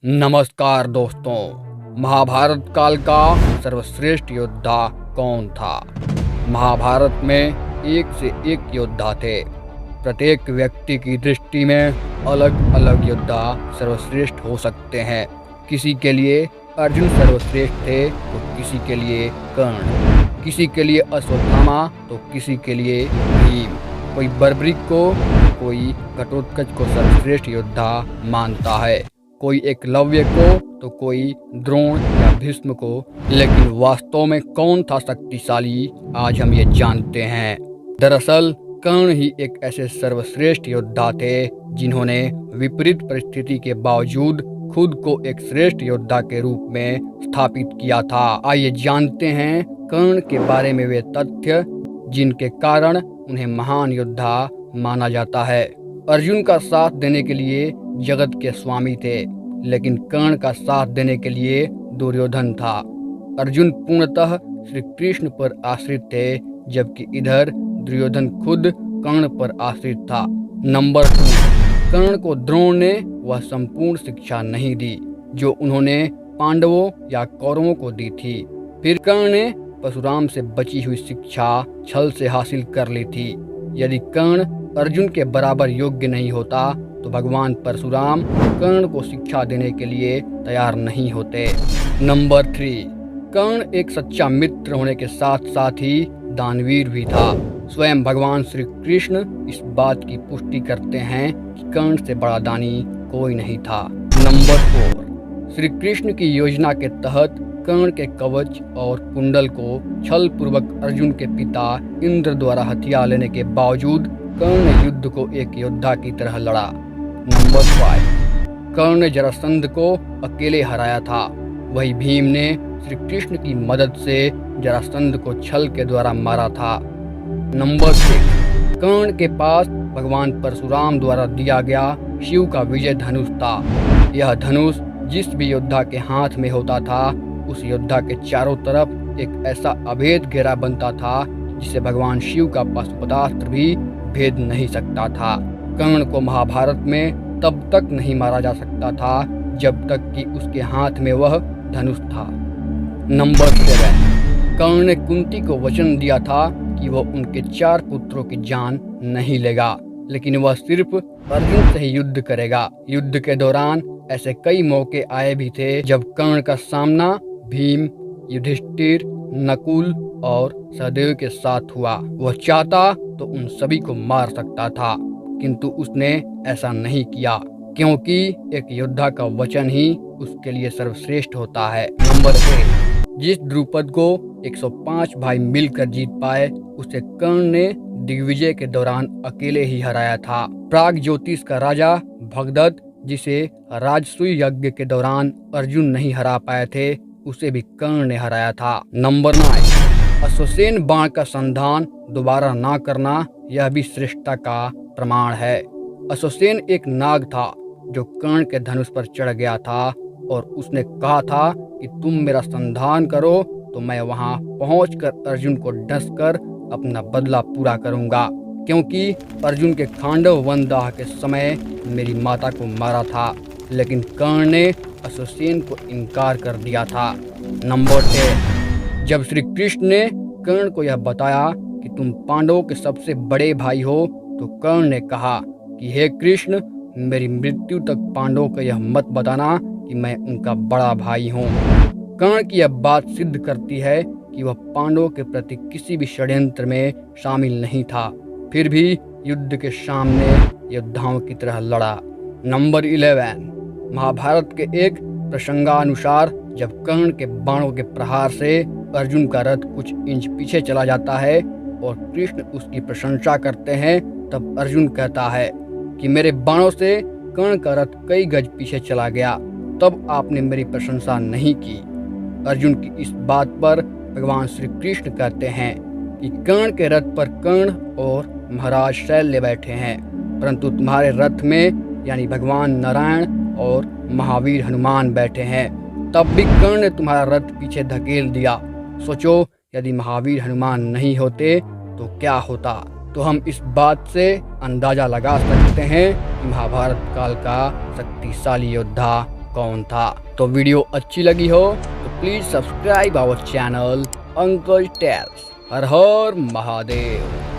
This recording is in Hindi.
नमस्कार दोस्तों, महाभारत काल का सर्वश्रेष्ठ योद्धा कौन था। महाभारत में एक से एक योद्धा थे। प्रत्येक व्यक्ति की दृष्टि में अलग अलग योद्धा सर्वश्रेष्ठ हो सकते हैं। किसी के लिए अर्जुन सर्वश्रेष्ठ थे तो किसी के लिए कर्ण, किसी के लिए अश्वत्थामा तो किसी के लिए भीम। कोई बर्बरीक को, कोई घटोत्कच को सर्वश्रेष्ठ योद्धा मानता है, कोई एकलव्य को तो कोई द्रोण या भीष्म को। लेकिन वास्तव में कौन था शक्तिशाली, आज हम ये जानते हैं। दरअसल कर्ण ही एक ऐसे सर्वश्रेष्ठ योद्धा थे जिन्होंने विपरीत परिस्थिति के बावजूद खुद को एक श्रेष्ठ योद्धा के रूप में स्थापित किया था। आइए जानते हैं कर्ण के बारे में वे तथ्य जिनके कारण उन्हें महान योद्धा माना जाता है। अर्जुन का साथ देने के लिए जगत के स्वामी थे, लेकिन कर्ण का साथ देने के लिए दुर्योधन था। अर्जुन पूर्णतः श्री कृष्ण पर आश्रित थे, जबकि इधर दुर्योधन खुद कर्ण पर आश्रित था। नंबर 2, कर्ण को द्रोण ने वह संपूर्ण शिक्षा नहीं दी जो उन्होंने पांडवों या कौरवों को दी थी। फिर कर्ण ने परशुराम से बची हुई शिक्षा छल से हासिल कर ली थी। यदि कर्ण अर्जुन के बराबर योग्य नहीं होता तो भगवान परशुराम कर्ण को शिक्षा देने के लिए तैयार नहीं होते। नंबर 3, कर्ण एक सच्चा मित्र होने के साथ साथ ही दानवीर भी था। स्वयं भगवान श्री कृष्ण इस बात की पुष्टि करते हैं कि कर्ण से बड़ा दानी कोई नहीं था। नंबर 4, श्री कृष्ण की योजना के तहत कर्ण के कवच और कुंडल को छल पूर्वक अर्जुन के पिता इंद्र द्वारा हथिया लेने के बावजूद कर्ण ने युद्ध को एक योद्धा की तरह लड़ा। नंबर 5, कर्ण ने जरासंध को अकेले हराया था। वही भीम ने श्री कृष्ण की मदद से जरासंध को छल के द्वारा मारा था। नंबर 6, कर्ण के पास भगवान परशुराम द्वारा दिया गया शिव का विजय धनुष था। यह धनुष जिस भी योद्धा के हाथ में होता था उस योद्धा के चारों तरफ एक ऐसा अभेद घेरा बनता था जिसे भगवान शिव का पाशुपतास्त्र भी भेद नहीं सकता था। कर्ण को महाभारत में तब तक नहीं मारा जा सकता था जब तक कि उसके हाथ में वह धनुष था। नंबर 7, कर्ण ने कुंती को वचन दिया था कि वह उनके 4 पुत्रों की जान नहीं लेगा, लेकिन वह सिर्फ अर्जुन से ही युद्ध करेगा। युद्ध के दौरान ऐसे कई मौके आए भी थे जब कर्ण का सामना भीम, युधिष्ठिर, नकुल और सहदेव के साथ हुआ। वह चाहता तो उन सभी को मार सकता था, किंतु उसने ऐसा नहीं किया, क्योंकि एक योद्धा का वचन ही उसके लिए सर्वश्रेष्ठ होता है। नंबर 8, जिस द्रुपद को 105 भाई मिलकर जीत पाए उसे कर्ण ने दिग्विजय के दौरान अकेले ही हराया था। प्राग ज्योतिष का राजा भगदत्त, जिसे राजसूय यज्ञ के दौरान अर्जुन नहीं हरा पाए थे, उसे भी कर्ण ने हराया था। नंबर 9, अश्वसेन बाण का संधान दोबारा ना करना यह भी श्रेष्ठता का प्रमाण है। अश्वसेन एक नाग था जो कर्ण के धनुष पर चढ़ गया था और उसने कहा था कि तुम मेरा संधान करो तो मैं वहां पहुंचकर अर्जुन को डसकर अपना बदला पूरा करूंगा, क्योंकि अर्जुन के खांडव वनदाह के समय मेरी माता को मारा था। लेकिन कर्ण ने अश्वसेन को इनकार कर दिया था। नंबर 10, जब श्री कृष्ण ने कर्ण को यह बताया कि तुम पांडवों के सबसे बड़े भाई हो तो कर्ण ने कहा कि हे कृष्ण, मेरी मृत्यु तक पांडवों को यह मत बताना कि मैं उनका बड़ा भाई हूँ। कर्ण की यह बात सिद्ध करती है कि वह पांडवों के प्रति किसी भी षड्यंत्र में शामिल नहीं था, फिर भी युद्ध के सामने योद्धाओं की तरह लड़ा। नंबर 11, महाभारत के एक प्रसंगानुसार जब कर्ण के बाणों के प्रहार से अर्जुन का रथ कुछ इंच पीछे चला जाता है और कृष्ण उसकी प्रशंसा करते हैं, तब अर्जुन कहता है कि मेरे बाणों से कर्ण का रथ कई गज पीछे चला गया, तब आपने मेरी प्रशंसा नहीं की। अर्जुन की इस बात पर भगवान श्री कृष्ण कहते हैं कि कर्ण के रथ पर कर्ण और महाराज शैल्य बैठे हैं, परंतु तुम्हारे रथ में यानी भगवान नारायण और महावीर हनुमान बैठे हैं। तब भी कर्ण ने तुम्हारा रथ पीछे धकेल दिया। सोचो, यदि महावीर हनुमान नहीं होते तो क्या होता। तो हम इस बात से अंदाजा लगा सकते हैं कि महाभारत काल का शक्तिशाली योद्धा कौन था। तो वीडियो अच्छी लगी हो तो please subscribe our channel Uncle Tales. हर हर महादेव।